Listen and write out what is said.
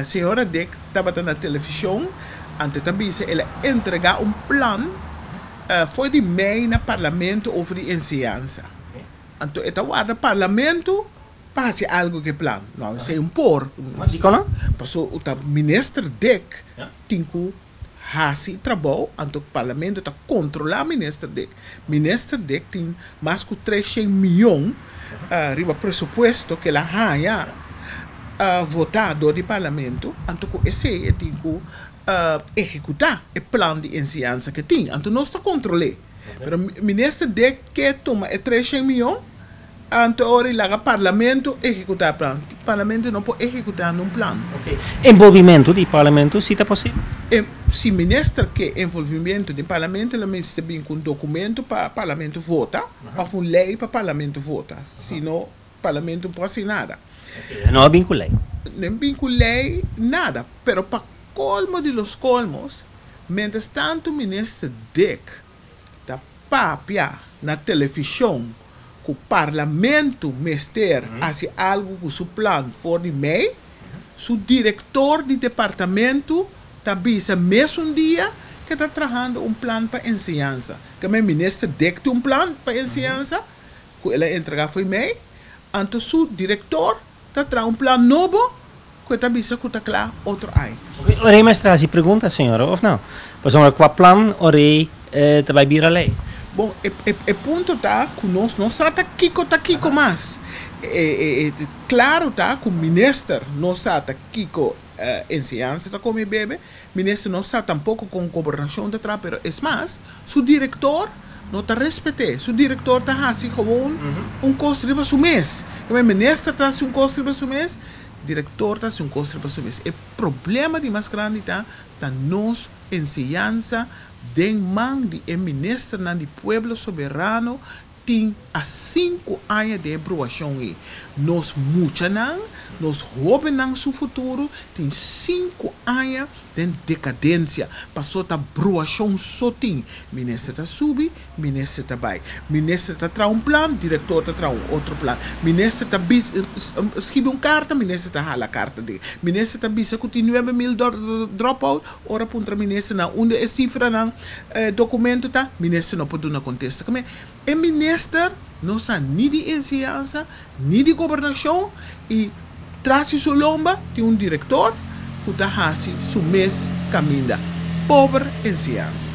senhora Dick estava na televisão, antes ela entregar plan foi de mei no parlamento over de enseñanza. Então, o parlamento passa algo que plan. Não, sei por. Mas não? Passou o ministro Dick, tinha hasi trabalho, então o parlamento está controlar o ministro Dick. Ministro Dick tem mais de 300 milhões riba presupuesto que ela ganha votado do parlamento, então esse tem que executar o plano de enseñanza que tem. Então nós está controlando. Pero o ministro Dick que toma 300 milhões, então agora o parlamento executar o plano. O parlamento não pode executar um plano. Okay. Envolvimento do parlamento, se está possível? Se o ministro quer envolvimento do parlamento, ele ministro vem com um documento para o parlamento votar, ou uma lei para o parlamento votar. Senão, o parlamento não pode fazer nada. Okay. Não é vinculei? Não é vinculei nada. Mas para colmo de los colmos, mientras tanto o ministro Dick está papia na televisão que o parlamento mester hace algo com seu plano for de mei, seu diretor de departamento está bisa mesmo dia que está trabalhando plano para enseñanza. Que o ministro Dick tem plano para enseñanza, que ele entregar foi mei, então seu diretor está trabalhando plano novo, que está bisa que está claro outro aí. Okay. Orei mestra, se pergunta, senhora, ou não? Pois qual plano orei vai vir a lei? Bom, o ponto está que nós não está Kiko mais. Claro está que o ministro não está Kiko enseñanza está como bebê, o ministro não está tampouco com governação de trás, mas é mais, seu diretor não está respeitando, seu diretor está assim como custo para o mês. O ministro está assim custo para o mês, o diretor está assim custo para o mês. O problema de mais grande está nos enseñanza den man de ministro do pueblo soberano tem há 5 anos de aprovação aí. Nós muchanan, nós roubam seu futuro, tem 5 anos de decadência. Passou a aprovação só tem. Ministro está subi, ministro está vai. Ministro está traz plano, diretor está traz outro plano. Ministro está escreve carta, ministro está hala carta dele. Ministro está bisa que tem $9,000 dropout, ora puntra ministro na onde é cifra na documento tá, ministro não pode dar contesta. O ministro não sabe nem de enseñanza, nem de governação e traz sua lomba tem diretor que está fazendo seu mês caminho. Pobre enseñanza.